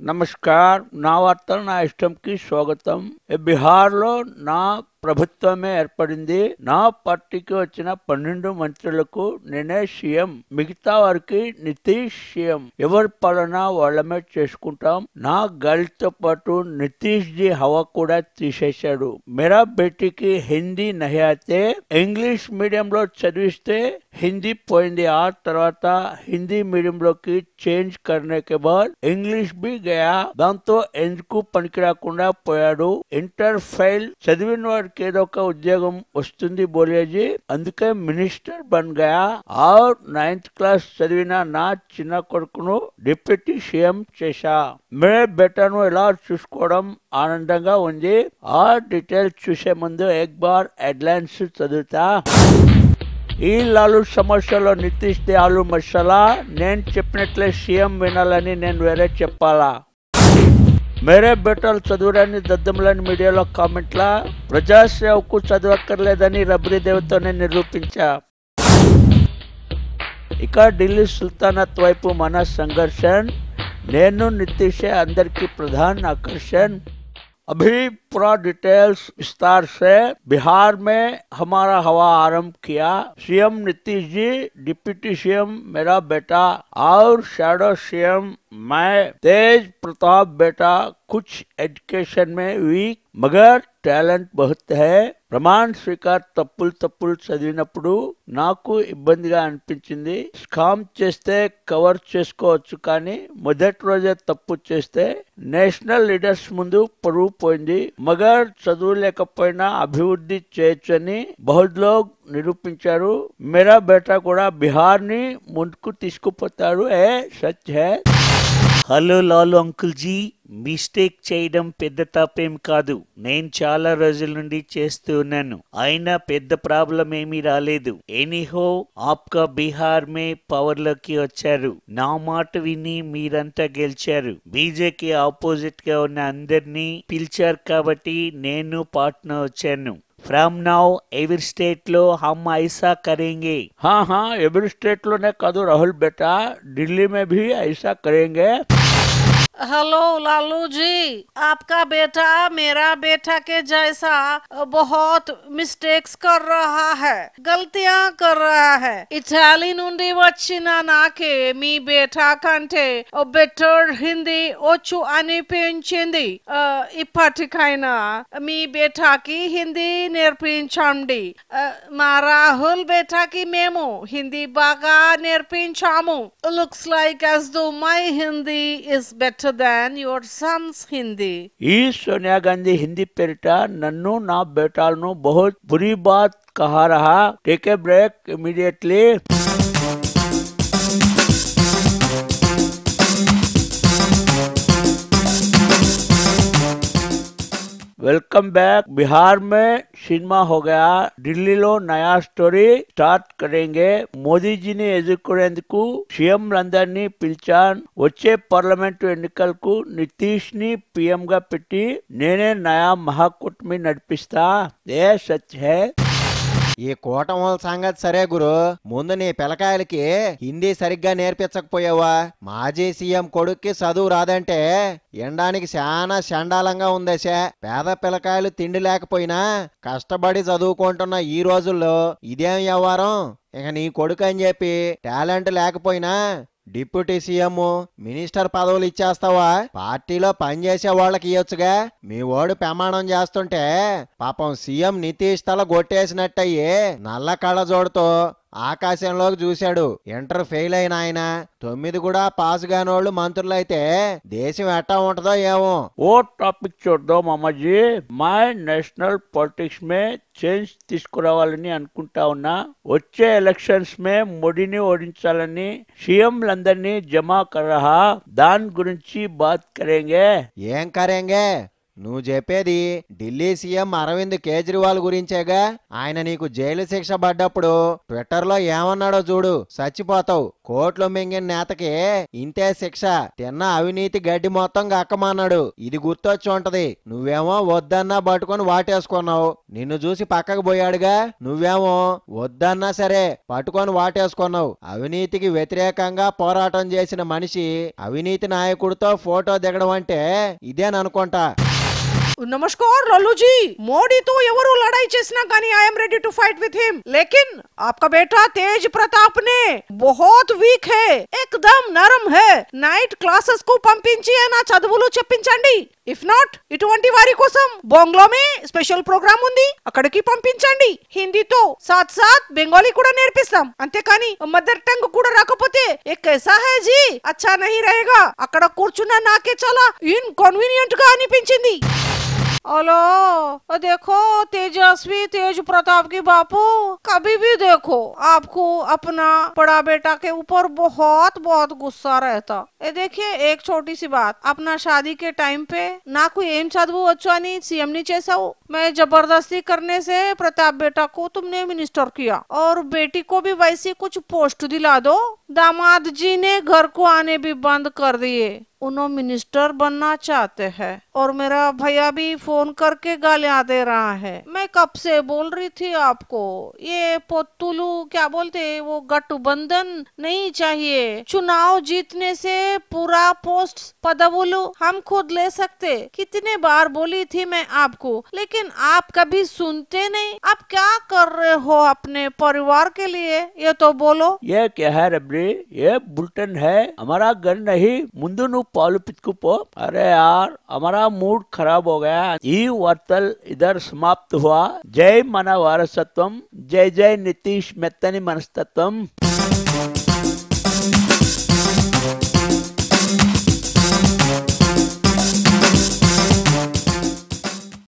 నమస్కార్ నా వార్తలు నా ఇష్టంకి స్వాగతం. బీహార్లో నా ప్రభుత్వమే ఏర్పడింది. నా పార్టీకి వచ్చిన 12 మంత్రులకు నేనే సీఎం, మిగతా వారికి నితీష్ సీఎం. ఎవరి పాలన వాళ్ళమే చేసుకుంటాం. నా గాలితో పాటు నితీష్ జీ హవా కూడా తీసేశాడు. మేరా బేటీకి హిందీ నహీ ఆతే ఇంగ్లీష్ మీడియంలో చదివిస్తే హిందీ పోయింది. ఆ తర్వాత హిందీ మీడియంలోకి చేంజ్ కర్నేకే బాద్ ఇంగ్లీష్ బి గయా. దాంతో ఎందుకు పనికి రాకుండా పోయాడు. ఇంటర్ ఫెయిల్, చదివిన వాడికి ఏదో ఒక ఉద్యోగం వస్తుంది బోలేజీ, అందుకే మినిస్టర్ బన్ గయా. ఆర్ 9th క్లాస్ చదివిన నా చిన్న కొడుకును డిప్యూటీ సీఎం చేశా. మేరే బేటాను ఎలా చూసుకోవడం ఆనందంగా ఉంది. ఆ డీటెయిల్స్ చూసే ముందు ఎక్ బార్ హెడ్లైన్స్ చదువుతా. ఈ లాలు సమస్యలో నితీష్ ది ఆలు మసాలా. నేను చెప్పినట్లే సీఎం వినాలని నేను వేరే చెప్పాలా? మేరే బేటాలు చదువురాని దద్దములని మీడియాలో కామెంట్లా. ప్రజాసేవకు చదవక్కర్లేదని రబ్రీ దేవతోనే నిరూపించా. ఇక ఢిల్లీ సుల్తానత్ వైపు మన సంఘర్షణ. నేను నితీషే అందరికీ प्रधान आकर्षण. अभी पूरा डिटेल्स विस्तार से। बिहार में हमारा हवा आरंभ किया। CM Nitish ji, deputy CM मेरा बेटा और शैडो सीएम मैं। तेज प्रताप बेटा कुछ एजुकेशन में वीक मगर టాలెంట్ బహుత్ హై. ప్రమాణ స్వీకార్ తప్పులు చదివినప్పుడు నాకు ఇబ్బందిగా అనిపించింది. స్కామ్ చేస్తే కవర్ చేసుకోవచ్చు, కానీ మొదటి రోజే తప్పు చేస్తే నేషనల్ లీడర్స్ ముందు పరువు పోయింది. మగర్ చదువు లేకపోయినా అభివృద్ధి చేయొచ్చని బహుత్ లోగ్ నిరూపించారు. మేరా బేటా కూడా బిహార్ ని ముందుకు తీసుకుపోతాడు. సచ్ హై. Hello Lalu uncle ji, mistake చేయడం పెద్ద తప్పేం కాదు. నేను చాలా రోజుల నుండి చేస్తూ ఉన్నాను, అయినా పెద్ద ప్రాబ్లం ఏమీ రాలేదు. ఎనీహో ఆప్కా బీహార్ మే పవర్ లోకి వచ్చారు. నా మాట విని మీరంతా గెలిచారు. బీజేపీ ఆపోజిట్ గా ఉన్న అందరినీ పిలిచారు కాబట్టి నేను పాట్నా వచ్చాను. ఫ్రమ్ నౌ ఎవరి స్టేట్ లో హమ్ ఐసా కరేంగే. हाँ एवरी स्टेट लोने कादू राहुल बेटा, दिल्ली में भी ऐसा करेंगे. हेलो लालू जी, आपका बेटा मेरा बेटा के जैसा बहुत मिस्टेक्स कर रहा है, गलतियां कर रहा है. ఇటాలీ నుండి వచ్చిన నాకే మీ బేటా కంటే బెటర్ హిందీ వచ్చు అనిపించింది. ఇప్పటికైనా మీ బేటాకి హిందీ నేర్పించండి. మా రాహుల్ బేటాకి మేము హిందీ బాగా నేర్పించాము. Looks like as though my Hindi is better than your son's Hindi. ఈ సోనియా గాంధీ హిందీ పేరిట నన్ను నా బేటాలను बहुत बुरी बात कहा रहा. Take a break immediately. Welcome back. Bihar में सिनेमा हो गया. ఢిల్లీలో నయా స్టోరీ స్టార్ట్ కరేంగే. మోదీజీని ఎదుర్కొనేందుకు సీఎంలందరినీ పిలిచాను. వచ్చే పార్లమెంటు ఎన్నికలకు నితీష్ ని పీఎం గా పెట్టి నేనే నయా మహాకూటమి నడిపిస్తా. ఏ సచ్ హై. ఈ కూటముల సంగతి సరే గురు, ముందు నీ పిల్లకాయలకి హిందీ సరిగ్గా నేర్పించకపోయావా? మాజీ సీఎం కొడుక్కి చదువు రాదంటే ఎండానికి చాలా చండాలంగా ఉందేశా. పేద పిల్లకాయలు తిండి లేకపోయినా కష్టపడి చదువుకుంటున్న ఈ రోజుల్లో ఇదేం వ్యవహారం? ఇక నీ కొడుకు అని చెప్పి టాలెంట్ లేకపోయినా డిప్యూటీ సీఎం, మినిస్టర్ పదవులు ఇచ్చేస్తావా? పార్టీలో పనిచేసే వాళ్ళకి ఇవ్వచ్చుగా. మీ ఓడు ప్రమాణం చేస్తుంటే పాపం సీఎం నితీష్ తల గొట్టేసినట్టయ్యి నల్ల కళ్ళజోడుతో ఆకాశంలోకి చూశాడు. ఇంటర్ ఫెయిల్ అయిన ఆయన 9 కూడా పాస్ కానోళ్ళు మంత్రులైతే దేశం ఎట్టా ఉంటదో ఏమో. ఓ టాపిక్ చూద్దాం మామాజీ. మై నేషనల్ పాలిటిక్స్ మే చేంజ్ తీసుకురావాలని అనుకుంటా ఉన్నా. వచ్చే ఎలక్షన్స్ మే మోడీని ఓడించాలని సీఎంలందరినీ జమా కర్ రహా. దాని గురించి బాత్ కరేంగే. ఏం కరేంగే? నువ్వు చెప్పేది ఢిల్లీ సీఎం అరవింద్ కేజ్రీవాల్ గురించేగా? ఆయన నీకు జైలు శిక్ష పడ్డప్పుడు ట్విట్టర్లో ఏమన్నాడో చూడు, చచ్చిపోతావు. కోట్లు మింగిన నేతకి ఇంతే శిక్ష, తిన్న అవినీతి గడ్డి మొత్తం గక్కమన్నాడు. ఇది గుర్తొచ్చి ఉంటది. నువ్వేమో వద్దన్నా పట్టుకొని వాటేసుకున్నావు. నిన్ను చూసి పక్కకు పోయాడుగా, నువ్వేమో వద్దన్నా సరే పట్టుకొని వాటేసుకున్నావు. అవినీతికి వ్యతిరేకంగా పోరాటం చేసిన మనిషి అవినీతి నాయకుడితో ఫోటో దిగడం అంటే ఇదేననుకుంటా. नमस्कार लालू जी, मोदी तो एवरू लड़ाई चेसना गानी I am ready to fight with him, लेकिन आपका बेटा तेज प्रताप ने बहुत वीक है, एकदम नरम है. నైట్ క్లాసెస్ కు పంపించి నా చదువులు చెప్పించండి. ఇఫ్ నాట్ ఇటువంటి వారి కోసం బొంగ్లోమే స్పెషల్ ప్రోగ్రామ్ ఉంది, అక్కడికి పంపించండి. హిందీతో సాత్ సాత్ బెంగాలీ కూడా నేర్పిస్తాం. అంతేకాని మదర్ టంగ్ కూడా రాకపోతే ఏ కైసా హై జీ, అచ్చా నహీ రహేగా. అక్కడ కూర్చున్న నాకే చాలా ఇన్కన్వీనియంట్ గా అనిపించింది. हेलो देखो तेजस्वी तेज प्रताप की बापू, कभी भी देखो आपको अपना बड़ा बेटा के ऊपर बहुत बहुत गुस्सा रहता. ये देखिए एक छोटी सी बात, अपना शादी के टाइम पे నాకు ఏం చదువు వచ్చు అని सीएम ని చేసావు. मैं जबरदस्ती करने से प्रताप बेटा को तुमने मिनिस्टर किया और बेटी को भी वैसी कुछ पोस्ट दिला दो. दामाद जी ने घर को आने भी बंद कर दिए. उन्होंने मिनिस्टर बनना चाहते हैं और मेरा भैया भी फोन करके गालियां दे रहा है. मैं कब से बोल रही थी आपको, ये पोतुलू क्या बोलते वो गठबंधन नहीं चाहिए. चुनाव जीतने से पूरा पोस्ट पदवुलू हम खुद ले सकते. कितने बार बोली थी मैं आपको, लेकिन आप कभी सुनते नहीं. आप क्या कर रहे हो अपने परिवार के लिए, ये तो बोलो. ये क्या है रबड़ी? ये बुलेटिन है, हमारा घर नहीं. ముందు నువ్వు పాలు పితుకుపో. अरे यार हमारा मूड खराब हो गया. ఈ వార్తలు ఇదర్ సమాప్త हुआ. జై మన వారసత్వం, జై జై నితీష్ మెత్తని మనస్తత్వం.